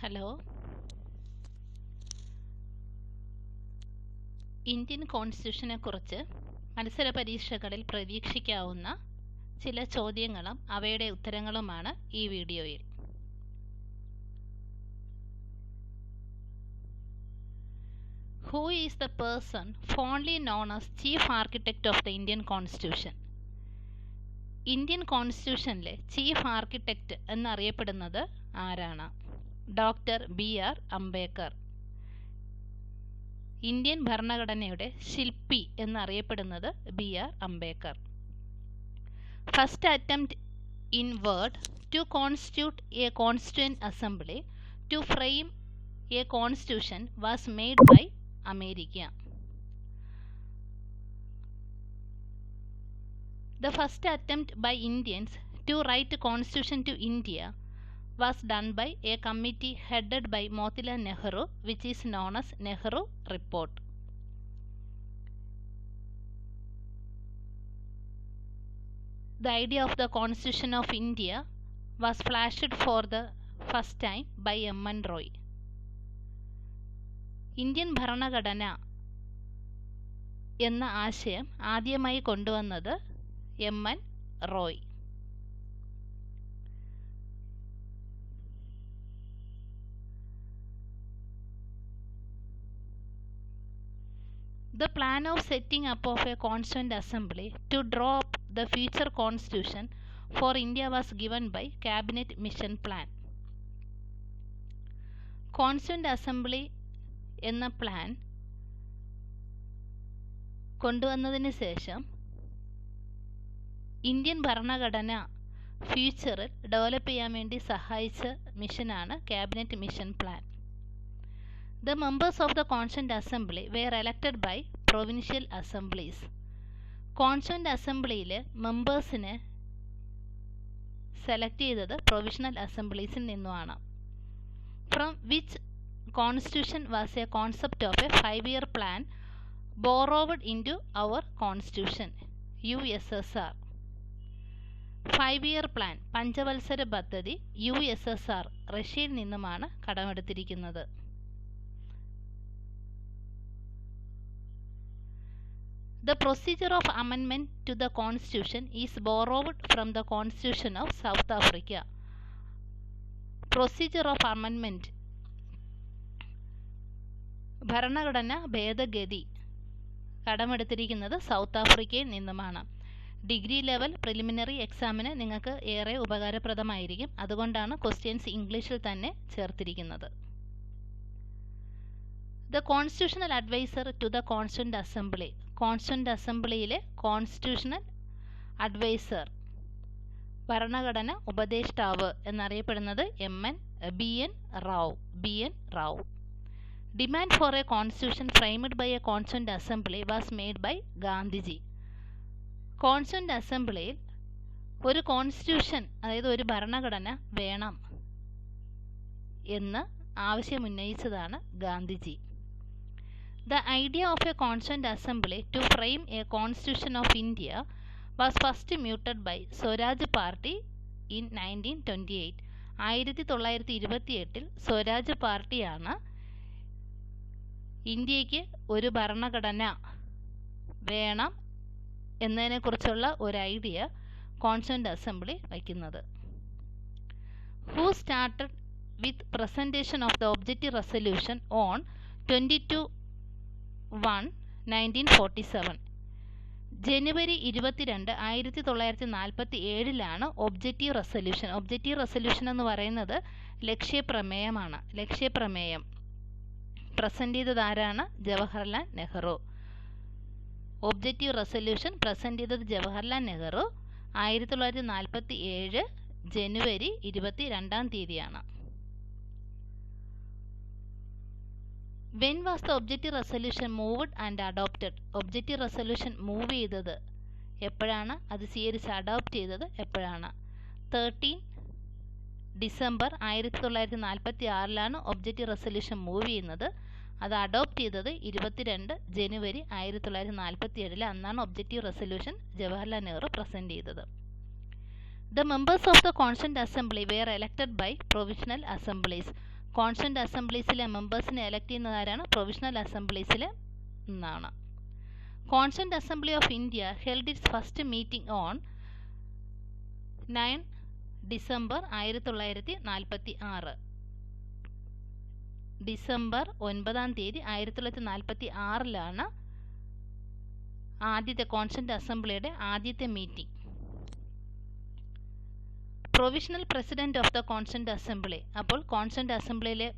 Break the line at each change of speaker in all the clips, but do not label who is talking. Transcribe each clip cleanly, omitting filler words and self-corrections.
Hello. Indian കോൺസ്റ്റിറ്റ്യൂഷനെ കുറിച്ച് മത്സര പരീക്ഷകളിൽ പ്രതീക്ഷിക്കാവുന്ന ചില ചോദ്യങ്ങളും അവയുടെ ഉത്തരങ്ങളുമാണ് ഈ വീഡിയോയിൽ. Who is the person fondly known as Chief Architect of the Indian Constitution? Indian കോൺസ്റ്റിറ്റ്യൂഷനിലെ ചീഫ് ആർക്കിടെക്റ്റ് എന്നറിയപ്പെടുന്നത് ആരാണ്? Doctor B R. അംബേദ്കർ. ഇന്ത്യൻ ഭരണഘടനയുടെ ശില്പി എന്നറിയപ്പെടുന്നത് B R. Ambedkar. First attempt in world to constitute a constituent assembly to frame a constitution was made by America. The first attempt by Indians to write a constitution to India was done by a committee headed by Motilal Nehru, which is known as Nehru Report. The idea of the Constitution of India was flashed for the first time by M.N. Roy. Indian ഭരണഘടന എന്ന ആശയം ആദ്യമായി കൊണ്ടുവന്നത് M.N. Roy. The plan of setting up of a Constituent Assembly to draw up the future Constitution for India was given by Cabinet Mission Plan. Constituent Assembly എന്ന plan കൊണ്ടുവന്നതിന് ശേഷം Indian ഭരണഘടന ഫ്യൂച്ചറിൽ ഡെവലപ്പ് ചെയ്യാൻ വേണ്ടി സഹായിച്ച മിഷനാണ് cabinet mission plan. The members of the constituent assembly were elected by provincial assemblies. കോൺസ്റ്റിറ്റ്യൂവന്റ് അസംബ്ലിയിൽ മെമ്പേഴ്സിനെ സെലക്ട് ചെയ്തത് പ്രൊവിഷണൽ അസംബ്ലീസിൽ നിന്നുമാണ്. From which constitution was a concept of a 5-year plan borrowed into our constitution USSR. 5-year plan പഞ്ചവത്സര പദ്ധതി USSR റഷ്യയിൽ നിന്നുമാണ് കടമെടുത്തിരിക്കുന്നത്. The procedure of amendment to the constitution is borrowed from the constitution of South Africa. Procedure of amendment ഭരണഘടന ഭേദഗതി കടമെടുത്തിരിക്കുന്നത് south ആഫ്രിക്കയിൽ നിന്നുമാണ്. Degree level preliminary എക്സാമിന് നിങ്ങൾക്ക് ഏറെ ഉപകാരപ്രദമായിരിക്കും. അതുകൊണ്ടാണ് ക്വസ്റ്റ്യൻസ് ഇംഗ്ലീഷിൽ തന്നെ ചേർത്തിരിക്കുന്നത്. The constitutional adviser to the constituent assembly. Constituent അസംബ്ലിയിലെ കോൺസ്റ്റിറ്റ്യൂഷണൽ അഡ്വൈസർ ഭരണഘടന ഉപദേഷ്ടാവ് എന്നറിയപ്പെടുന്നത് B N. Rao. Demand for a constitution framed by a constituent assembly was made by Gandhiji. Constituent അസംബ്ലിയിൽ ഒരു കോൺസ്റ്റിറ്റ്യൂഷൻ, അതായത് ഒരു ഭരണഘടന വേണം എന്ന് ആവശ്യമുന്നയിച്ചതാണ് Gandhiji. The idea of a constituent assembly to frame a constitution of India was first mooted by Swaraj party in 1928. 1928 Swaraj പാർട്ടിയാണ് ഇന്ത്യക്ക് ഒരു ഭരണഘടന വേണം എന്നതിനെക്കുറിച്ചുള്ള ഒരു ഐഡിയ കോൺസ്റ്റിറ്റ്യൂവന്റ് അസംബ്ലി വയ്ക്കുന്നത്. Who started with presentation of the objective resolution on 22/1/1947. January 22, 1947 objective resolution എന്ന് പറയുന്നത് ലക്ഷ്യപ്രമേയമാണ്. ലക്ഷ്യപ്രമേയം പ്രസന്റ് ചെയ്തത് ആരാണ്? Jawaharlal Nehru. Objective resolution present ചെയ്തത് ജവഹർലാൽ നെഹ്റു 1947 ജനുവരി 22 when was the objective resolution moved and adopted. Objective resolution move ചെയ്തത് എപ്പോഴാണ്? അത് സ്വീകരിച്ച് അഡോപ്റ്റ് ചെയ്തത് എപ്പോഴാണ്? 13 ഡിസംബർ 1946 ഒബ്ജക്റ്റീവ് റെസൊല്യൂഷൻ മൂവ് ചെയ്യുന്നത്. അത് അഡോപ്റ്റ് ചെയ്തത് 22 ജനുവരി 1947. അന്നാണ് objective resolution Jawaharlal Nehru present ചെയ്തത്. The members of the Constituent Assembly were elected by provisional assemblies. Constant അസംബ്ലീസിലെ മെമ്പേഴ്സിനെ എലക്ട് ചെയ്യുന്നത് ആരാണ്? പ്രൊവിഷണൽ അസംബ്ലീസിലെ നിന്നാണ്. Constant assembly of India held its first meeting on 9 December 1946. December 9 1946 ആദ്യത്തെ കോൺസ്റ്റന്റ് അസംബ്ലിയുടെ ആദ്യത്തെ മീറ്റിംഗ്. Provisional president of the constant assembly. അപ്പോൾ കോൺസ്റ്റന്റ് അസംബ്ലിയിലെ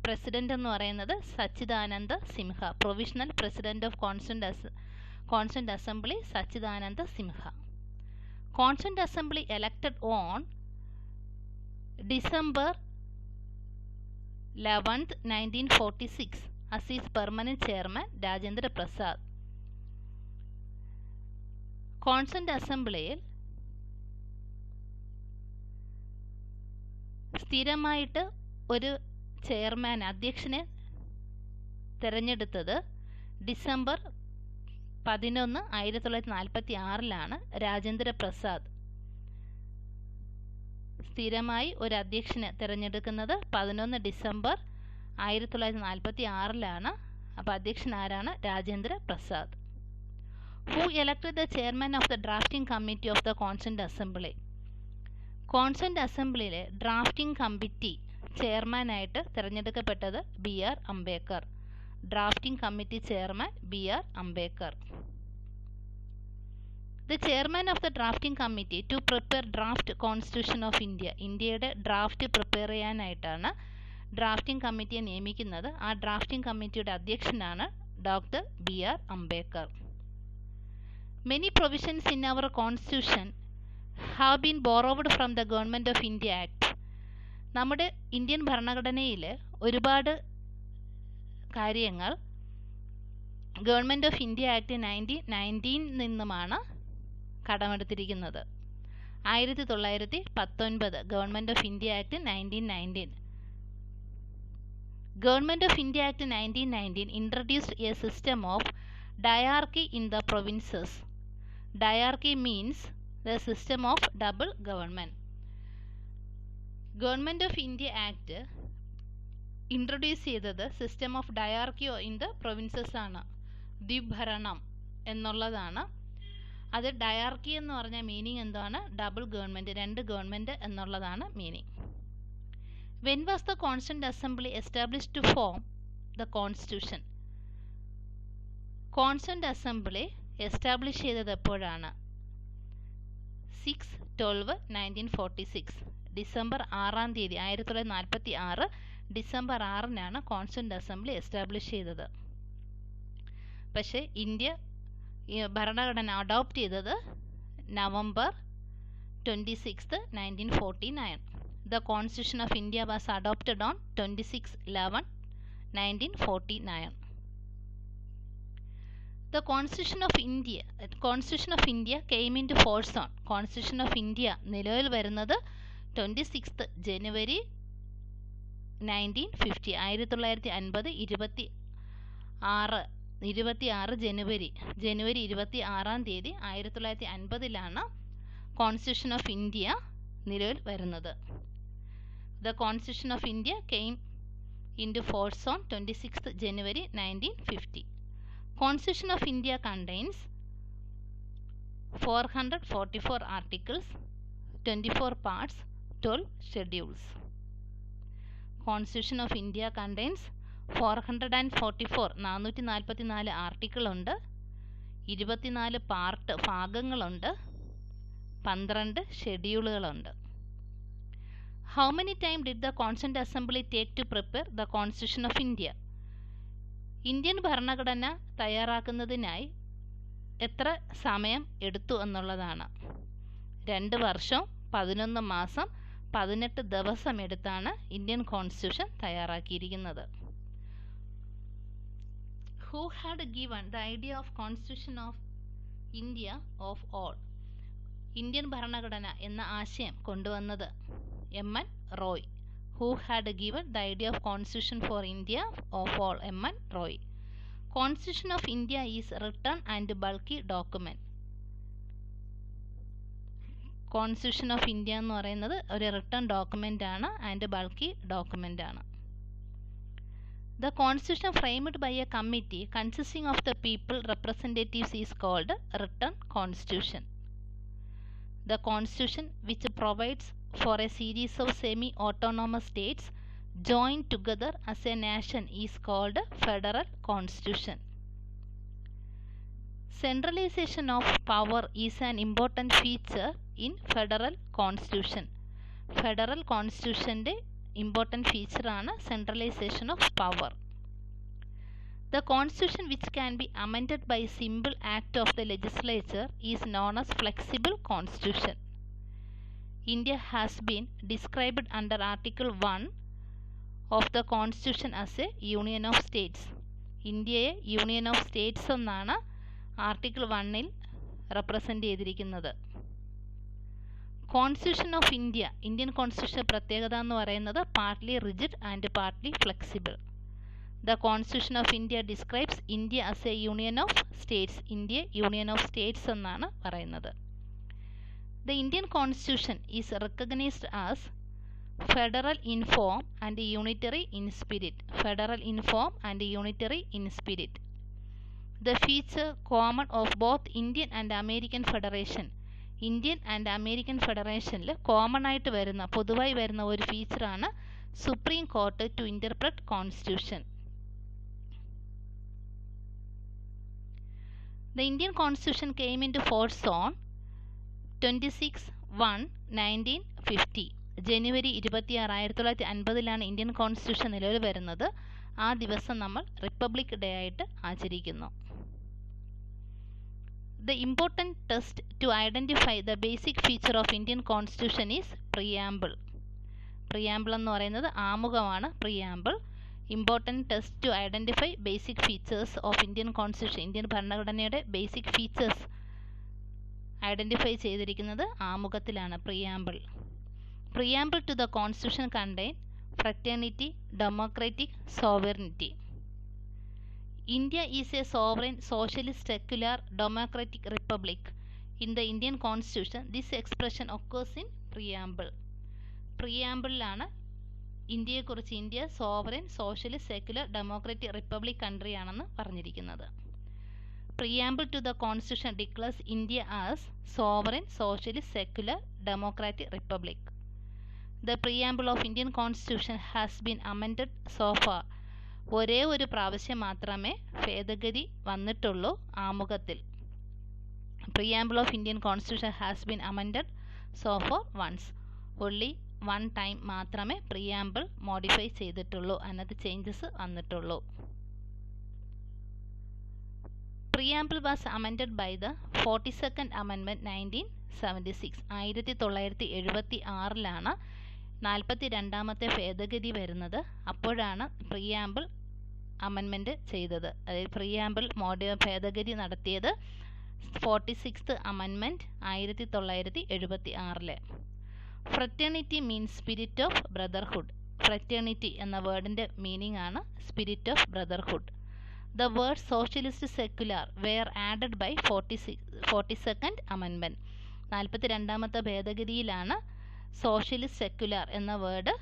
പ്രസിഡന്റ് എന്ന് പറയുന്നത് Sachchidananda Sinha. Provisional president of constant assembly Sachchidananda Sinha. Constant assembly elected on December 11, 1946 as its permanent chairman Rajendra Prasad. Constant അസംബ്ലിയിൽ സ്ഥിരമായിട്ട് ഒരു ചെയർമാൻ, അധ്യക്ഷനെ തിരഞ്ഞെടുത്തത് ഡിസംബർ 11, 1946 രാജേന്ദ്ര പ്രസാദ്. സ്ഥിരമായി ഒരു അധ്യക്ഷനെ തിരഞ്ഞെടുക്കുന്നത് 11 ഡിസംബർ 1946. അപ്പോൾ അധ്യക്ഷൻ ആരാണ്? Rajendra Prasad. Who elected the chairman of the drafting committee of the constant assembly. Constant അസംബ്ലിയിലെ ഡ്രാഫ്റ്റിംഗ് കമ്മിറ്റി ചെയർമാനായിട്ട് തിരഞ്ഞെടുക്കപ്പെട്ടത് BR Ambedkar. Drafting committee chairman BR Ambedkar. The chairman of the drafting committee to prepare draft constitution of India. ഇന്ത്യയുടെ draft prepare ചെയ്യാനായിട്ടാണ് drafting കമ്മിറ്റിയെ നിയമിക്കുന്നത്. ആ drafting കമ്മിറ്റിയുടെ അധ്യക്ഷനാണ് doctor BR Ambedkar. Many provisions in our constitution have been borrowed from the Government of India Act. നമ്മുടെ Indian ഭരണഘടനയിൽ ഒരുപാട് കാര്യങ്ങൾ ഗവൺമെൻറ് ഓഫ് ഇന്ത്യ ആക്ട് 1919 നിന്നുമാണ് കടമെടുത്തിരിക്കുന്നത്. 1919 government of India act 1919. Government of India act 1919 introduced a system of diarchy in the provinces. Diarchy means the system of double government. Government of India act introduce ചെയ്തത് system of diarchy in the provinces ആണ്. ദ്വിഭരണം എന്നുള്ളതാണ്. അത് diarchy എന്ന് പറഞ്ഞ meaning എന്താണ്? Double government, രണ്ട് government എന്നുള്ളതാണ് meaning. When was the constant assembly established to form the constitution. Constant assembly establish ചെയ്തത് എപ്പോഴാണ്? 6/12/1946 December 6 1946 December 6 constant assembly establish ചെയ്തത്. പക്ഷേ ഇന്ത്യ ഭരണഘടന അഡോപ്റ്റ് ചെയ്തത് November 26, 1949. The Constitution of India was adopted on 26/11/1949. The Constitution of India came into force on. Constitution of India നിലവിൽ വരുന്നത് 26 ജനുവരി 1950. 1950 26 ജനുവരി 26 1950 constitution of India നിലവിൽ വരുന്നത്. The constitution of India came into force on 26 January 1950. Constitution of India contains 444 articles, 24 parts, 12 schedules. Constitution of India contains 444 article ഉണ്ട്, 24 part ഭാഗങ്ങളുണ്ട്, 12 ഷെഡ്യൂളുകളുണ്ട്. How many time did the Constituent Assembly take to prepare the Constitution of India? Indian ഭരണഘടന തയ്യാറാക്കുന്നതിനായി എത്ര സമയം എടുത്തു എന്നുള്ളതാണ്. 2 വർഷം 11 മാസം 18 ദിവസം എടുത്താണ് ഇന്ത്യൻ കോൺസ്റ്റിറ്റ്യൂഷൻ തയ്യാറാക്കിയിരിക്കുന്നത്. Who had given the idea of Constitution of India of all? Indian ഭരണഘടന എന്ന ആശയം കൊണ്ടുവന്നത് M.N. Roy. Who had given the idea of Constitution for India of all? M.N. Roy. Constitution of India is written and bulky document. Constitution of India എന്ന് പറയുന്നത് ഒരു written document ആണ് and bulky document ആണ്. The constitution framed by a committee consisting of the people representatives is called written constitution. The constitution, which provides for a series of semi-autonomous states joined together as a nation, is called federal constitution. Centralization of power is an important feature in federal constitution. Federal constitution's important feature is centralization of power. The constitution, which can be amended by simple act of the legislature, is known as flexible constitution. India has been described under Article 1 of the constitution as a union of states. ഇന്ത്യയെ union of States എന്നാണ് article 1-ൽ represent ചെയ്തിരിക്കുന്നത്. Constitution of India, Indian constitution പ്രത്യേകത എന്ന് പറയുന്നത് partly rigid and partly flexible. The constitution of India describes India as A union of States. ഇന്ത്യയെ union of States എന്നാണ് പറയുന്നത്. The Indian constitution is recognised as federal in form and unitary in spirit. Federal in form and unitary in spirit. The feature common of both Indian and American Federation. Indian and American ഫെഡറേഷനിൽ common ആയിട്ട് വരുന്ന പൊതുവായി വരുന്ന ഒരു ഫീച്ചറാണ് supreme court to interpret constitution. The Indian Constitution came into force on 26/1/1950. ജനുവരി 26, 1950 Indian constitution നിലവിൽ വരുന്നത്. ആ ദിവസം നമ്മൾ റിപ്പബ്ലിക് ഡേ ആയിട്ട് ആചരിക്കുന്നു. The important test to identify the basic feature of Indian Constitution is preamble. Preamble എന്ന് പറയുന്നത് ആമുഖമാണ്. Preamble. Important test to identify basic features of Indian Constitution. Indian ഭരണഘടനയുടെ basic features ഐഡൻറ്റിഫൈ ചെയ്തിരിക്കുന്നത് ആമുഖത്തിലാണ്. Preamble. Preamble to the Constitution contain fraternity, democratic, sovereignty. India is a sovereign, socialist, secular, democratic republic. In the Indian Constitution, this expression occurs in preamble. പ്രിയാമ്പിളിലാണ് ഇന്ത്യയെക്കുറിച്ച് India sovereign, socialist, secular, democratic republic country ആണെന്ന് പറഞ്ഞിരിക്കുന്നത്. Preamble to the constitution declares India as sovereign, socialist, secular, democratic republic. The preamble of Indian Constitution has been amended so far. ഒരേ ഒരു പ്രാവശ്യം മാത്രമേ ഭേദഗതി വന്നിട്ടുള്ളൂ ആമുഖത്തിൽ. Preamble of Indian Constitution has been amended so far once. Only one time മാത്രമേ preamble modify ചെയ്തിട്ടുള്ളൂ, അതിനകത്ത് ചേഞ്ചസ് വന്നിട്ടുള്ളൂ. Preamble was amended by the 42nd Amendment 1976. 1976 42ാമത്തെ ഭേദഗതി വരുന്നത്. അപ്പോഴാണ് പ്രിയാമ്പിൾ അമെൻമെൻറ്റ് ചെയ്തത്. അതായത് പ്രിയാമ്പിൾ ഭേദഗതി നടത്തിയത് 46th amendment 1976. Fraternity means spirit of brotherhood. Fraternity എന്ന വേർഡിൻ്റെ മീനിങ് ആണ് spirit of brotherhood. The word socialist, secular were added by 42nd amendment. 42ാമത്തെ ഭേദഗതിയിലാണ് സോഷ്യലിസ്റ്റ്, സെക്യുലർ എന്ന വേർഡ്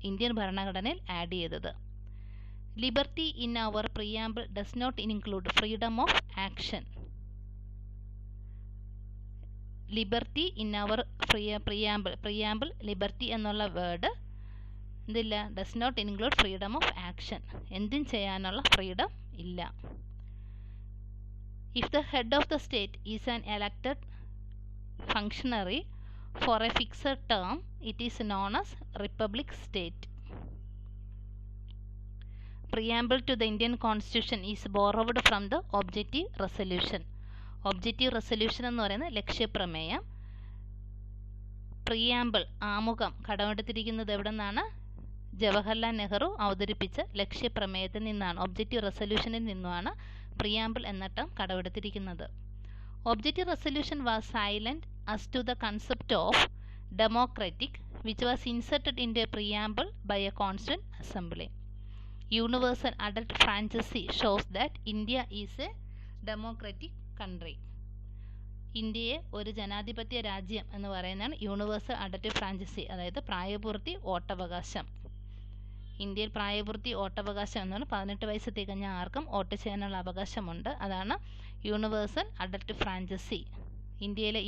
ഇന്ത്യൻ ഭരണഘടനയിൽ ആഡ് ചെയ്തത്. Liberty in our preamble does not include freedom of action. Liberty in our preamble liberty എന്നുള്ള word എന്തില്ല, does not include freedom of action. എന്തും ചെയ്യാനുള്ള freedom ഇല്ല. If the head of the state is an elected functionary for a fixed term, it is known as republic state. Preamble to the Indian Constitution is borrowed from the objective resolution. Objective resolution എന്ന് പറയുന്നത് ലക്ഷ്യപ്രമേയം. Preamble ആമുഖം കടമെടുത്തിരിക്കുന്നത് എവിടെ നിന്നാണ്? ജവഹർലാൽ നെഹ്റു അവതരിപ്പിച്ച ലക്ഷ്യപ്രമേയത്തിൽ നിന്നാണ്. Objective റെസൊല്യൂഷനിൽ നിന്നുമാണ് preamble എന്ന term കടമെടുത്തിരിക്കുന്നത്. Objective resolution was silent as to the concept of democratic, which was inserted into a preamble by a constituent assembly. Universal adult franchise shows that India is a democratic country. ഇന്ത്യയെ ഒരു ജനാധിപത്യ രാജ്യം എന്ന് പറയുന്നതാണ് universal adult franchise, അതായത് പ്രായപൂർത്തി വോട്ടവകാശം. ഇന്ത്യയിൽ പ്രായപൂർത്തി വോട്ടവകാശം എന്നാണ് 18 വയസ്സ് തികഞ്ഞ ആർക്കും വോട്ട് ചെയ്യാനുള്ള അവകാശമുണ്ട്. അതാണ് യൂണിവേഴ്സൽ അഡൽട്ട് ഫ്രാഞ്ചൈസി. ഇന്ത്യയിലെ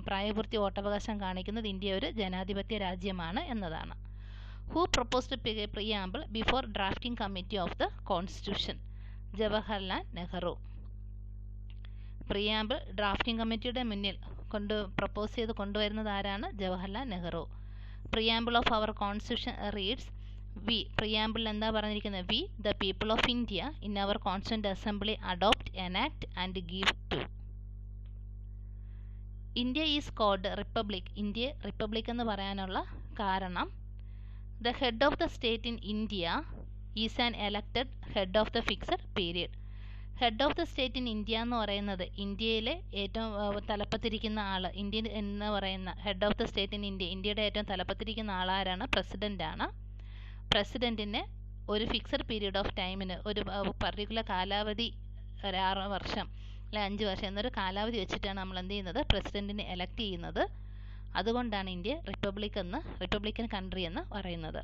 പ്രായപൂർത്തി വോട്ടവകാശം കാണിക്കുന്നത് ഇന്ത്യ ഒരു ജനാധിപത്യ രാജ്യമാണ് എന്നതാണ്. Who proposed preamble before drafting committee of the constitution? Jawaharlal Nehru. Preamble drafting കമ്മിറ്റിയുടെ മുന്നിൽ പ്രപ്പോസ് ചെയ്ത് കൊണ്ടുവരുന്നത് ആരാണ്? Jawaharlal Nehru. Preamble of our constitution reads we. പ്രിയാമ്പിളിൽ എന്താ പറഞ്ഞിരിക്കുന്നത്? We the people of India in our constituent assembly adopt, enact and give to. India is called republic. India republic എന്ന് പറയാനുള്ള കാരണം the head of the state in India is an elected head of the fixed period. Head of the state in India എന്ന് പറയുന്നത് ഇന്ത്യയിലെ ഏറ്റവും തലപ്പത്തിരിക്കുന്ന ആൾ. India എന്ന് പറയുന്ന head of the state in India, ഇന്ത്യയുടെ ഏറ്റവും തലപ്പത്തിരിക്കുന്ന ആളാരാണ്? പ്രസിഡൻ്റാണ്. പ്രസിഡൻറ്റിന് ഒരു ഫിക്സഡ് പീരീഡ് ഓഫ് ടൈമിന് ഒരു പർട്ടിക്കുലർ കാലാവധി, ഒരു 6 വർഷം അല്ലെ 5 വർഷം എന്നൊരു കാലാവധി വെച്ചിട്ടാണ് നമ്മൾ എന്ത് ചെയ്യുന്നത്? പ്രസിഡൻറ്റിനെ എലക്ട് ചെയ്യുന്നത്. അതുകൊണ്ടാണ് ഇന്ത്യ റിപ്പബ്ലിക്കൻ കൺട്രി എന്ന് പറയുന്നത്.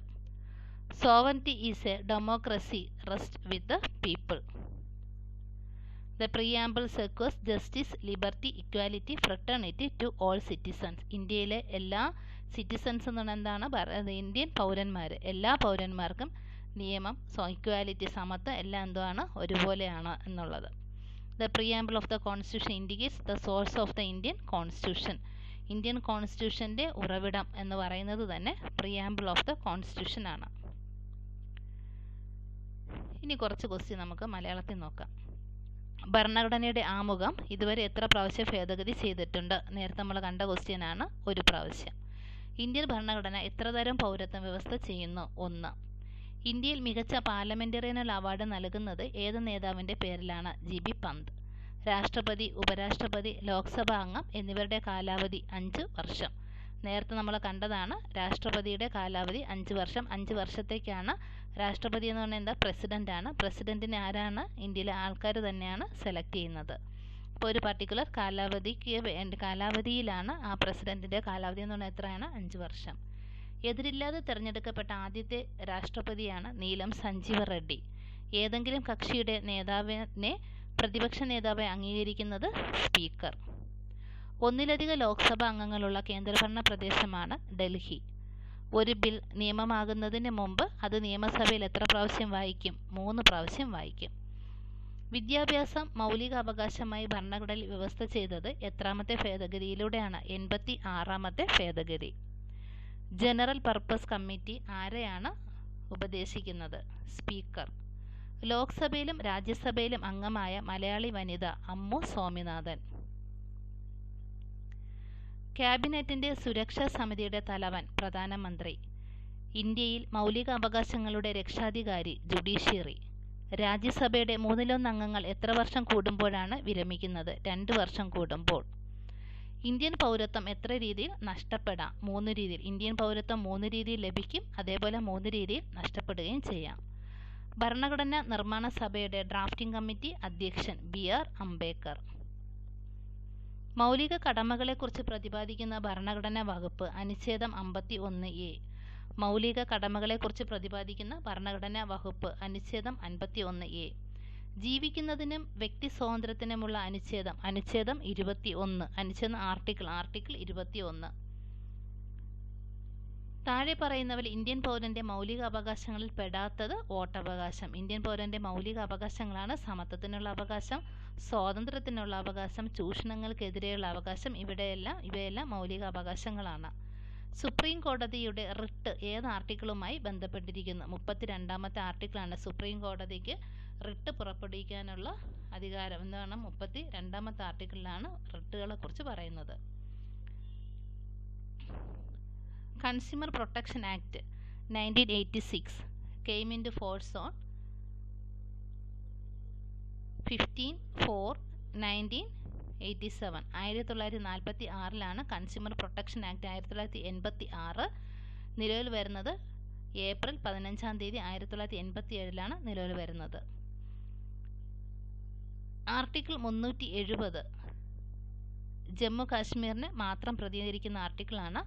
Sovereignty is a democracy rest with the people. The preamble secures justice, liberty, equality, fraternity to all citizens. ഇന്ത്യയിലെ എല്ലാ സിറ്റിസൺസ് എന്ന് പറഞ്ഞാൽ എന്താണ്? ഇന്ത്യൻ പൗരന്മാർ, എല്ലാ പൗരന്മാർക്കും നിയമം, ഇക്വാലിറ്റി, സമത്വം എല്ലാം എന്താണ്? ഒരുപോലെയാണ് എന്നുള്ളത്. The preamble of the constitution indicates the source of the Indian constitution. Indian കോൺസ്റ്റിറ്റ്യൂഷൻ്റെ ഉറവിടം എന്ന് പറയുന്നത് തന്നെ പ്രിയാമ്പിൾ ഓഫ് ദ കോൺസ്റ്റിറ്റ്യൂഷൻ ആണ്. ഇനി കുറച്ച് ക്വസ്റ്റ്യൻ നമുക്ക് മലയാളത്തിൽ നോക്കാം. ഭരണഘടനയുടെ ആമുഖം ഇതുവരെ എത്ര പ്രാവശ്യം ഭേദഗതി ചെയ്തിട്ടുണ്ട്? നേരത്തെ നമ്മൾ കണ്ട ക്വസ്റ്റ്യൻ ആണ്, 1 പ്രാവശ്യം. ഇന്ത്യൻ ഭരണഘടന എത്ര തരം പൗരത്വ വ്യവസ്ഥ ചെയ്യുന്നു? 1. ഇന്ത്യയിൽ മികച്ച പാർലമെന്റേറിയൻ അവാർഡ് നൽകുന്നത് ഏത് നേതാവിൻ്റെ പേരിലാണ്? GB പന്ത്. രാഷ്ട്രപതി, ഉപരാഷ്ട്രപതി, ലോക്സഭാ അംഗം എന്നിവരുടെ കാലാവധി 5 വർഷം. നേരത്തെ നമ്മൾ കണ്ടതാണ് രാഷ്ട്രപതിയുടെ കാലാവധി 5 വർഷം. 5 വർഷത്തേക്കാണ്. രാഷ്ട്രപതി എന്ന് പറഞ്ഞാൽ എന്താ? പ്രസിഡൻ്റാണ്. പ്രസിഡൻറ്റിനെ ആരാണ്? ഇന്ത്യയിലെ ആൾക്കാർ തന്നെയാണ് സെലക്ട് ചെയ്യുന്നത്. അപ്പോൾ ഒരു പർട്ടിക്കുലർ കാലാവധിയിലാണ് ആ പ്രസിഡൻറ്റിൻ്റെ കാലാവധി എന്ന് പറഞ്ഞാൽ എത്രയാണ്? 5 വർഷം. എതിരില്ലാതെ തിരഞ്ഞെടുക്കപ്പെട്ട ആദ്യത്തെ രാഷ്ട്രപതിയാണ് നീലം സഞ്ജീവ റെഡ്ഡി. ഏതെങ്കിലും കക്ഷിയുടെ നേതാവിനെ പ്രതിപക്ഷ നേതാവായി അംഗീകരിക്കുന്നത് സ്പീക്കർ. ഒന്നിലധികം ലോക്സഭാ അംഗങ്ങളുള്ള കേന്ദ്രഭരണ പ്രദേശമാണ് ഡൽഹി. ഒരു ബിൽ നിയമമാകുന്നതിന് മുമ്പ് അത് നിയമസഭയിൽ എത്ര പ്രാവശ്യം വായിക്കും? 3 പ്രാവശ്യം വായിക്കും. വിദ്യാഭ്യാസം മൗലിക അവകാശമായി ഭരണഘടനയിൽ വ്യവസ്ഥ ചെയ്തത് എത്രാമത്തെ ഭേദഗതിയിലൂടെയാണ്? 86ാമത്തെ ഭേദഗതി. ജനറൽ പർപ്പസ് കമ്മിറ്റി ആരെയാണ് ഉപദേശിക്കുന്നത്? സ്പീക്കർ. ലോക്സഭയിലും രാജ്യസഭയിലും അംഗമായ മലയാളി വനിത അമ്മു സ്വാമിനാഥൻ. ക്യാബിനറ്റിൻ്റെ സുരക്ഷാ സമിതിയുടെ തലവൻ പ്രധാനമന്ത്രി. ഇന്ത്യയിൽ മൗലിക അവകാശങ്ങളുടെ രക്ഷാധികാരി ജുഡീഷ്യറി. രാജ്യസഭയുടെ 1/3 അംഗങ്ങൾ എത്ര വർഷം കൂടുമ്പോഴാണ് വിരമിക്കുന്നത്? 2 വർഷം കൂടുമ്പോൾ. ഇന്ത്യൻ പൗരത്വം എത്ര രീതിയിൽ നഷ്ടപ്പെടാം? 3 രീതിയിൽ. ഇന്ത്യൻ പൗരത്വം 3 രീതിയിൽ ലഭിക്കും, അതേപോലെ 3 രീതിയിൽ നഷ്ടപ്പെടുകയും ചെയ്യാം. ഭരണഘടനാ നിർമ്മാണ സഭയുടെ ഡ്രാഫ്റ്റിംഗ് കമ്മിറ്റി അധ്യക്ഷൻ BR അംബേദ്കർ. മൗലിക കടമകളെക്കുറിച്ച് പ്രതിപാദിക്കുന്ന ഭരണഘടനാ വകുപ്പ് അനുച്ഛേദം 51A. മൗലിക കടമകളെക്കുറിച്ച് പ്രതിപാദിക്കുന്ന ഭരണഘടനാ വകുപ്പ് അനുച്ഛേദം 51A. ജീവിക്കുന്നതിനും വ്യക്തി സ്വാതന്ത്ര്യത്തിനുമുള്ള അനുച്ഛേദം 21. അനുച്ഛേദം ആർട്ടിക്കിൾ 21. താഴെ പറയുന്നവൽ ഇന്ത്യൻ പൗരന്റെ മൗലിക അവകാശങ്ങളിൽ പെടാത്തത് വോട്ടവകാശം. ഇന്ത്യൻ പൗരന്റെ മൗലിക അവകാശങ്ങളാണ് സമത്വത്തിനുള്ള അവകാശം, സ്വാതന്ത്ര്യത്തിനുള്ള അവകാശം, ചൂഷണങ്ങൾക്കെതിരെയുള്ള അവകാശം. ഇവയെല്ലാം മൗലിക അവകാശങ്ങളാണ്. സുപ്രീം കോടതിയുടെ റിട്ട് ഏത് ആർട്ടിക്കിളുമായി ബന്ധപ്പെട്ടിരിക്കുന്നു? 32ാമത്തെ ആർട്ടിക്കിളാണ്. സുപ്രീം കോടതിക്ക് റിട്ട് പുറപ്പെടുവിക്കാനുള്ള അധികാരം എന്താണ്? 32ാമത്തെ ആർട്ടിക്കിളിലാണ് റിട്ടുകളെ കുറിച്ച് പറയുന്നത്. Consumer protection act 1986 came into force on 15/4/1987. 1946 consumer protection act 1986 നിലവിൽ വരുന്നത്. ഏപ്രിൽ 15 1987 നിലവിൽ വരുന്നത്. ആർട്ടിക്കിൾ 370 ജമ്മു കാശ്മീരിനെ മാത്രം പ്രതിനിധീകരിക്കുന്ന ആർട്ടിക്കിളാണ്.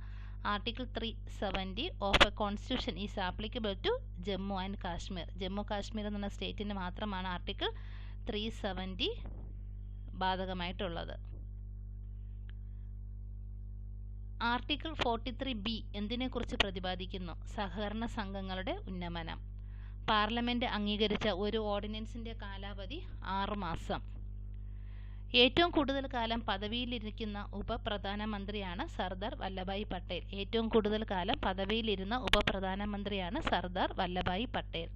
Article 370 of a constitution is applicable to Jammu and Kashmir. Jammu Kashmir എന്ന സ്റ്റേറ്റിന് മാത്രമാണ് ആർട്ടിക്കിൾ 370 ബാധകമായിട്ടുള്ളത്. Article 43B എന്തിനെക്കുറിച്ച് പ്രതിപാദിക്കുന്നു? സഹകരണ സംഘങ്ങളുടെ ഉന്നമനം. പാർലമെന്റ് അംഗീകരിച്ച ഒരു ഓർഡിനൻസിന്റെ കാലാവധി 6 മാസം. ഏറ്റവും കൂടുതൽ കാലം പദവിയിലിരിക്കുന്ന ഉപപ്രധാനമന്ത്രിയാണ് സർദാർ വല്ലഭായ് പട്ടേൽ. ഏറ്റവും കൂടുതൽ കാലം പദവിയിലിരുന്ന ഉപപ്രധാനമന്ത്രിയാണ് സർദാർ വല്ലഭായ് പട്ടേൽ.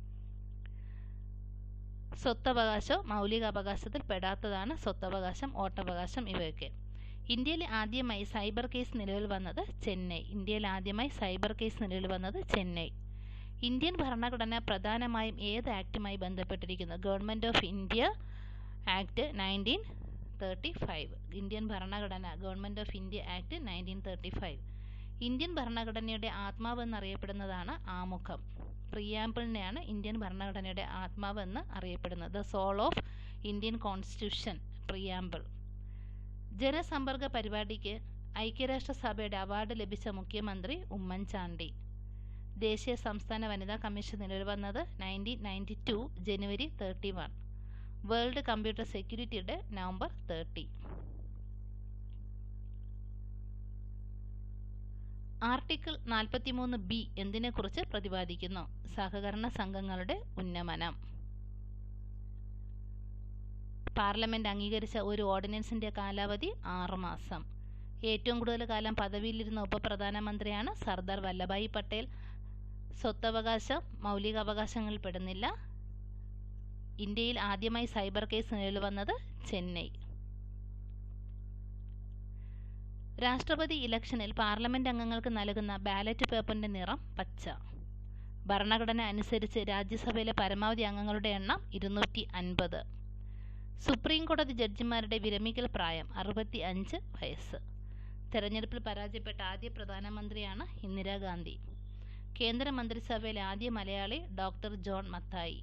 സ്വത്തവകാശം മൗലികാവകാശത്തിൽ പെടാത്തതാണ് സ്വത്തവകാശം, വോട്ടവകാശം ഇവയൊക്കെ. ഇന്ത്യയിൽ ആദ്യമായി സൈബർ കേസ് നിലവിൽ വന്നത് ചെന്നൈ. ഇന്ത്യൻ ഭരണഘടന പ്രധാനമായും ഏത് ആക്ടുമായി ബന്ധപ്പെട്ടിരിക്കുന്നു? Government of India act 1935. Indian ഭരണഘടന government of India act 1935. Indian ഭരണഘടനയുടെ ആത്മാവ് എന്നറിയപ്പെടുന്നതാണ് ആമുഖം. പ്രിയാമ്പിളിനെയാണ് ഇന്ത്യൻ ഭരണഘടനയുടെ ആത്മാവ് എന്ന് അറിയപ്പെടുന്നത്. The soul of Indian constitution, preamble. ജനസമ്പർക്ക പരിപാടിക്ക് ഐക്യരാഷ്ട്രസഭയുടെ അവാർഡ് ലഭിച്ച മുഖ്യമന്ത്രി ഉമ്മൻചാണ്ടി. ദേശീയ സംസ്ഥാന വനിതാ കമ്മീഷൻ നിലവിൽ വന്നത് 1992 ജനുവരി 31. World computer security day November 30. Article 43B എന്തിനെക്കുറിച്ച് പ്രതിപാദിക്കുന്നു? സഹകരണ സംഘങ്ങളുടെ ഉന്നമനം. പാർലമെന്റ് അംഗീകരിച്ച ഒരു ഓർഡിനൻസിന്റെ കാലാവധി 6 മാസം. ഏറ്റവും കൂടുതൽ കാലം പദവിയിലിരുന്ന ഉപപ്രധാനമന്ത്രിയാണ് സർദാർ വല്ലഭായ് പട്ടേൽ. സ്വത്തവകാശം മൗലികാവകാശങ്ങളിൽ പെടുന്നില്ല. ഇന്ത്യയിൽ ആദ്യമായി സൈബർ കേസ് നിലവിൽ വന്നത് ചെന്നൈ. രാഷ്ട്രപതി ഇലക്ഷനിൽ പാർലമെന്റ് അംഗങ്ങൾക്ക് നൽകുന്ന ബാലറ്റ് പേപ്പറിന്റെ നിറം പച്ച. ഭരണഘടന അനുസരിച്ച് രാജ്യസഭയിലെ പരമാവധി അംഗങ്ങളുടെ എണ്ണം 250. സുപ്രീം കോടതി ജഡ്ജിമാരുടെ വിരമിക്കൽ പ്രായം 65 വയസ്സ്. തെരഞ്ഞെടുപ്പിൽ പരാജയപ്പെട്ട ആദ്യ പ്രധാനമന്ത്രിയാണ് ഇന്ദിരാഗാന്ധി. കേന്ദ്ര മന്ത്രിസഭയിലെ ആദ്യ Malayali doctor John Mathai.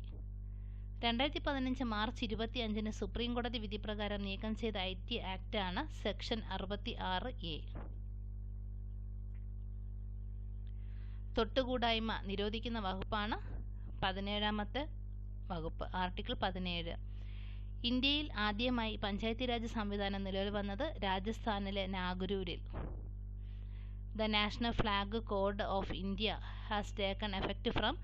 2015 March 25 supreme കോടതി വിധി പ്രകാരം നീക്കം ചെയ്ത IT ആക്ടാണ് സെക്ഷൻ 66A. തൊട്ടുകൂടായ്മ നിരോധിക്കുന്ന വകുപ്പാണ് 17ാമത്തെ വകുപ്പ്, ആർട്ടിക്കിൾ 17. ഇന്ത്യയിൽ ആദ്യമായി പഞ്ചായത്തി രാജ് സംവിധാനം നിലവിൽ വന്നത് രാജസ്ഥാനിലെ നാഗരൂരിൽ. The national flag code of India has taken effect from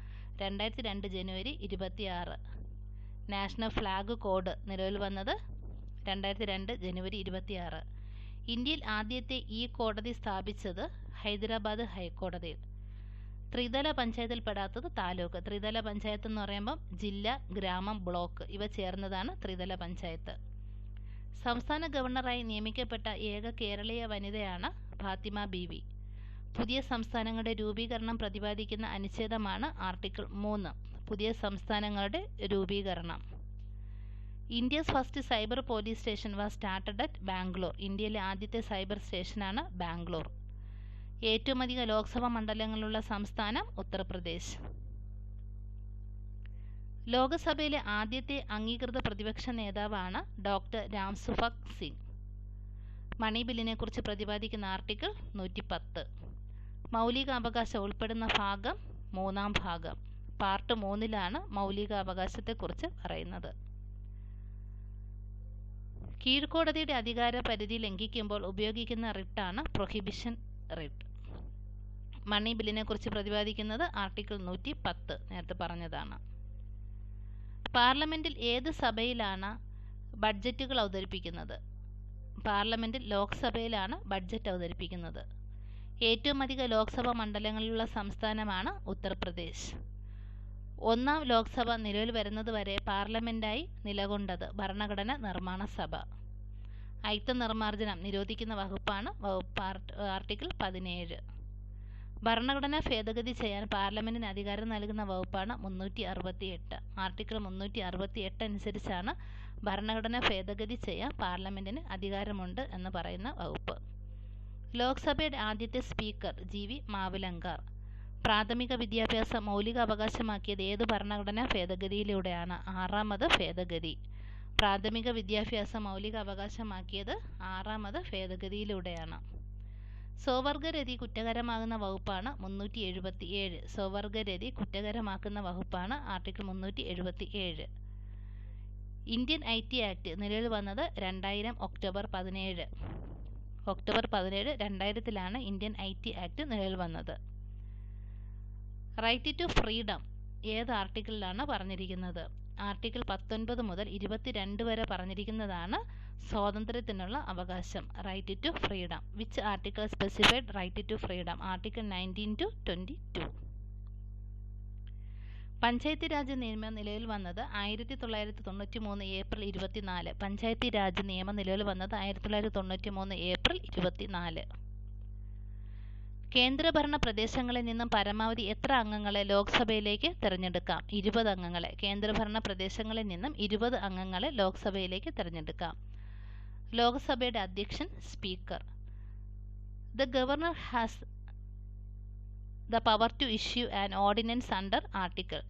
2002 January 26. National flag code നിലവിൽ വന്നത് 2002 ജനുവരി 26. ഇന്ത്യയിൽ ആദ്യത്തെ ഈ കോടതി സ്ഥാപിച്ചത് ഹൈദരാബാദ് ഹൈക്കോടതിയിൽ. ത്രിതല പഞ്ചായത്തിൽ പെടാത്തത് താലൂക്ക്. ത്രിതല പഞ്ചായത്ത് എന്ന് പറയുമ്പം ജില്ല, ഗ്രാമം, ബ്ലോക്ക് ഇവ ചേർന്നതാണ് ത്രിതല പഞ്ചായത്ത്. സംസ്ഥാന ഗവർണറായി നിയമിക്കപ്പെട്ട ഏക കേരളീയ വനിതയാണ് ഫാത്തിമ ബീവി. പുതിയ സംസ്ഥാനങ്ങളുടെ രൂപീകരണം പ്രതിപാദിക്കുന്ന അനുച്ഛേദമാണ് ആർട്ടിക്കിൾ 3. പുതിയ സംസ്ഥാനങ്ങളുടെ രൂപീകരണം. India's first cyber police station was started at Bangalore. ഇന്ത്യയിലെ ആദ്യത്തെ സൈബർ സ്റ്റേഷനാണ് ബാംഗ്ലൂർ. ഏറ്റവും അധികം ലോക്സഭാ മണ്ഡലങ്ങളുള്ള സംസ്ഥാനം ഉത്തർപ്രദേശ്. ലോകസഭയിലെ ആദ്യത്തെ അംഗീകൃത പ്രതിപക്ഷ നേതാവാണ് ഡോക്ടർ രാംസുഭഗ് സിംഗ്. മണി ബില്ലിനെ കുറിച്ച് പ്രതിപാദിക്കുന്ന ആർട്ടിക്കിൾ 110. മൗലികാവകാശം ഉൾപ്പെടുന്ന ഭാഗം 3-ാം ഭാഗം. പാർട്ട് 3-ലാണ് മൗലികാവകാശത്തെക്കുറിച്ച് പറയുന്നത്. കീഴ്ക്കോടതിയുടെ അധികാര പരിധി ലംഘിക്കുമ്പോൾ ഉപയോഗിക്കുന്ന റിട്ടാണ് പ്രൊഹിബിഷൻ റിട്ട്. മണി ബില്ലിനെ കുറിച്ച് പ്രതിപാദിക്കുന്നത് ആർട്ടിക്കിൾ 110, നേരത്തെ പറഞ്ഞതാണ്. പാർലമെന്റിൽ ഏത് സഭയിലാണ് ബഡ്ജറ്റുകൾ അവതരിപ്പിക്കുന്നത്? പാർലമെന്റിൽ ലോക്സഭയിലാണ് ബഡ്ജറ്റ് അവതരിപ്പിക്കുന്നത്. ഏറ്റവും അധികം ലോക്സഭാ മണ്ഡലങ്ങളിലുള്ള സംസ്ഥാനമാണ് ഉത്തർപ്രദേശ്. 1-ാം ലോക്സഭ നിലവിൽ വരുന്നതുവരെ പാർലമെന്റായി നിലകൊണ്ടത് ഭരണഘടന നിർമ്മാണ സഭ. അയിത്ത നിർമ്മാർജ്ജനം നിരോധിക്കുന്ന വകുപ്പാണ് ആർട്ടിക്കിൾ 17. ഭരണഘടന ഭേദഗതി ചെയ്യാൻ പാർലമെന്റിന് അധികാരം നൽകുന്ന വകുപ്പാണ് 368. ആർട്ടിക്കിൾ 368 അനുസരിച്ചാണ് ഭരണഘടന ഭേദഗതി ചെയ്യാൻ പാർലമെന്റിന് അധികാരമുണ്ട് എന്ന് പറയുന്ന വകുപ്പ്. ലോക്സഭയുടെ ആദ്യത്തെ സ്പീക്കർ GV മാവിലങ്കാർ. പ്രാഥമിക വിദ്യാഭ്യാസം മൗലിക അവകാശമാക്കിയത് ഏത് ഭരണഘടനാ ഭേദഗതിയിലൂടെയാണ്? 6ാമത് ഭേദഗതി. പ്രാഥമിക വിദ്യാഭ്യാസം മൗലിക അവകാശമാക്കിയത് 6ാമത് ഭേദഗതിയിലൂടെയാണ്. സ്വവർഗരതി കുറ്റകരമാകുന്ന വകുപ്പാണ് 377. സ്വവർഗരതി കുറ്റകരമാക്കുന്ന വകുപ്പാണ് ആർട്ടിക്കിൾ 377. ഇന്ത്യൻ IT ആക്ട് നിലവിൽ വന്നത് 2000 ഒക്ടോബർ 17. ഒക്ടോബർ 17 2000-ലാണ് ഇന്ത്യൻ IT ആക്ട് നിലവിൽ വന്നത്. റൈറ്റ് ടു ഫ്രീഡം ഏത് ആർട്ടിക്കിളിലാണ് പറഞ്ഞിരിക്കുന്നത്? ആർട്ടിക്കിൾ 19 മുതൽ 22 വരെ പറഞ്ഞിരിക്കുന്നതാണ് സ്വാതന്ത്ര്യത്തിനുള്ള അവകാശം, right to freedom. Which article specified right to freedom? Article 19 to 22. Panchayat raj നിയമം നിലവിൽ വന്നത് 1993 ഏപ്രിൽ 24. പഞ്ചായത്ത് രാജ് നിയമം നിലവിൽ വന്നത് 1993 ഏപ്രിൽ 24. കേന്ദ്രഭരണ പ്രദേശങ്ങളിൽ നിന്നും പരമാവധി എത്ര അംഗങ്ങളെ ലോക്സഭയിലേക്ക് തിരഞ്ഞെടുക്കാം? 20 അംഗങ്ങളെ. കേന്ദ്രഭരണ പ്രദേശങ്ങളിൽ നിന്നും 20 അംഗങ്ങളെ ലോക്സഭയിലേക്ക് തിരഞ്ഞെടുക്കാം. ലോക്സഭയുടെ അധ്യക്ഷൻ speaker. The governor has the power to issue an ordinance under article.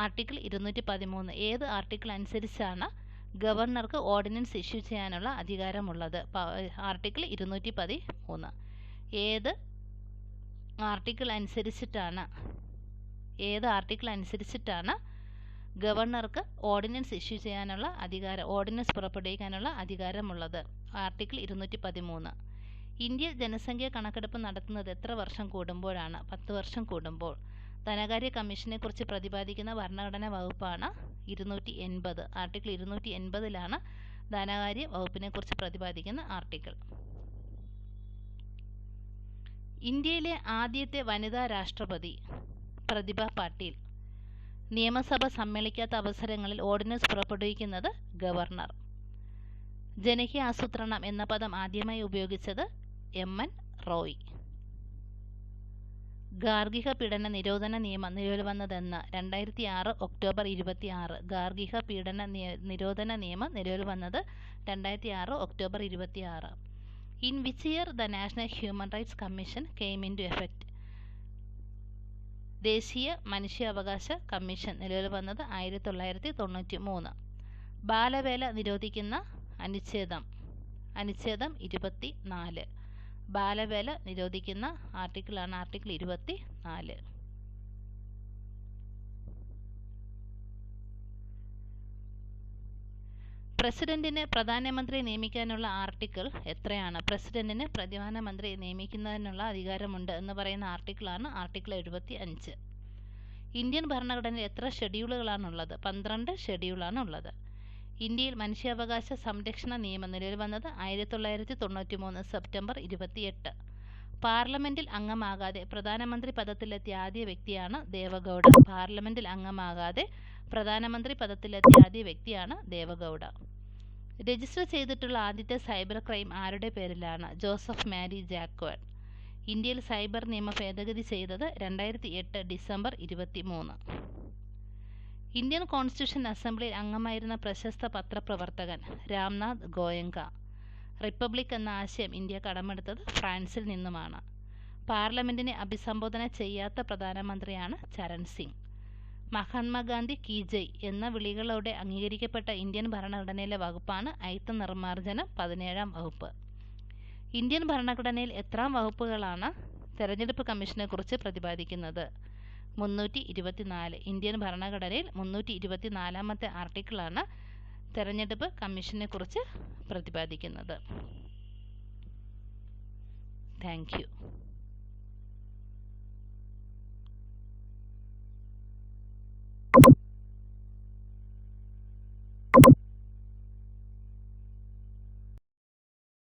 Article 213. ഏത് ആർട്ടിക്കിൾ അനുസരിച്ചാണ് ഗവർണർക്ക് ഓർഡിനൻസ് ഇഷ്യൂ ചെയ്യാനുള്ള അധികാരമുള്ളത്? ആർട്ടിക്കിൾ 213. ഏത് ആർട്ടിക്കിൾ അനുസരിച്ചിട്ടാണ് ഗവർണർക്ക് ഓർഡിനൻസ് ഇഷ്യൂ ചെയ്യാനുള്ള ഓർഡിനൻസ് പുറപ്പെടുവിക്കാനുള്ള അധികാരമുള്ളത്? ആർട്ടിക്കിൾ 213. ഇന്ത്യയിൽ ജനസംഖ്യാ കണക്കെടുപ്പ് നടത്തുന്നത് എത്ര വർഷം കൂടുമ്പോഴാണ്? 10 വർഷം കൂടുമ്പോൾ. ധനകാര്യ കമ്മീഷനെ കുറിച്ച് പ്രതിപാദിക്കുന്ന ഭരണഘടനാ വകുപ്പാണ് 280. ആർട്ടിക്കിൾ 280-ലാണ് ധനകാര്യ വകുപ്പിനെ കുറിച്ച് പ്രതിപാദിക്കുന്ന ആർട്ടിക്കിൾ. ഇന്ത്യയിലെ ആദ്യത്തെ വനിതാ രാഷ്ട്രപതി പ്രതിഭ പാട്ടീൽ. നിയമസഭ സമ്മേളിക്കാത്ത അവസരങ്ങളിൽ ഓർഡിനൻസ് പുറപ്പെടുവിക്കുന്നത് ഗവർണർ. ജനകീയ ആസൂത്രണം എന്ന പദം ആദ്യമായി ഉപയോഗിച്ചത് MN റോയ്. ഗാർഹിക പീഡന നിരോധന നിയമം നിലവിൽ വന്നതെന്ന്? 2006 ഒക്ടോബർ 26. ഗാർഹിക പീഡന നിരോധന നിയമം നിലവിൽ വന്നത് 2006 October 26. In which year the national human rights commission came into effect? ദേശീയ മനുഷ്യാവകാശ കമ്മീഷൻ നിലവിൽ വന്നത് 1993. ബാലവേല നിരോധിക്കുന്ന അനുച്ഛേദം 24. ബാലവേല നിരോധിക്കുന്ന ആർട്ടിക്കിളാണ് ആർട്ടിക്കിൾ 24. പ്രസിഡന്റിന് പ്രധാനമന്ത്രിയെ നിയമിക്കാനുള്ള ആർട്ടിക്കിൾ എത്രയാണ്? പ്രസിഡന്റിന് പ്രധാനമന്ത്രിയെ നിയമിക്കുന്നതിനുള്ള അധികാരമുണ്ട് എന്ന് പറയുന്ന ആർട്ടിക്കിളാണ് ആർട്ടിക്കിൾ 75. ഇന്ത്യൻ ഭരണഘടനയിൽ എത്ര ഷെഡ്യൂളുകളാണുള്ളത്? 12 ഷെഡ്യൂളാണുള്ളത്. ഇന്ത്യയിൽ മനുഷ്യാവകാശ സംരക്ഷണ നിയമം നിലവിൽ വന്നത് 1993 സെപ്റ്റംബർ 28. പാർലമെന്റിൽ അംഗമാകാതെ പ്രധാനമന്ത്രി പദത്തിലെത്തിയ ആദ്യ വ്യക്തിയാണ് ദേവഗൗഡ. പാർലമെന്റിൽ അംഗമാകാതെ പ്രധാനമന്ത്രി പദത്തിലെത്തിയ ആദ്യ വ്യക്തിയാണ് ദേവഗൗഡ. രജിസ്റ്റർ ചെയ്തിട്ടുള്ള ആദ്യത്തെ സൈബർ ക്രൈം ആരുടെ പേരിലാണ്? ജോസഫ് മാരി ജാക്വാഡ്. ഇന്ത്യയിൽ സൈബർ നിയമ ഭേദഗതി ചെയ്തത് 2008 ഡിസംബർ 23. ഇന്ത്യൻ കോൺസ്റ്റിറ്റ്യൂഷൻ അസംബ്ലിയിൽ അംഗമായിരുന്ന പ്രശസ്ത പത്രപ്രവർത്തകൻ രാംനാഥ് ഗോയങ്ക. റിപ്പബ്ലിക് എന്ന ആശയം ഇന്ത്യ കടമെടുത്തത് ഫ്രാൻസിൽ നിന്നുമാണ്. പാർലമെന്റിനെ അഭിസംബോധന ചെയ്യാത്ത പ്രധാനമന്ത്രിയാണ് ചരൺ സിംഗ്. മഹാത്മാഗാന്ധി കി ജയ് എന്ന വിളികളോടെ അംഗീകരിക്കപ്പെട്ട ഇന്ത്യൻ ഭരണഘടനയിലെ വകുപ്പാണ് അയിത്ത നിർമ്മാർജ്ജനം 17-ാം വകുപ്പ്. ഇന്ത്യൻ ഭരണഘടനയിൽ എത്രാം വകുപ്പുകളാണ് തെരഞ്ഞെടുപ്പ് കമ്മീഷനെ കുറിച്ച് പ്രതിപാദിക്കുന്നത്? 324. ഇന്ത്യൻ ഭരണഘടനയിൽ 324-ാമത്തെ ആർട്ടിക്കിളാണ് തെരഞ്ഞെടുപ്പ് കമ്മീഷനെ കുറിച്ച് പ്രതിപാദിക്കുന്നത്. Thank you.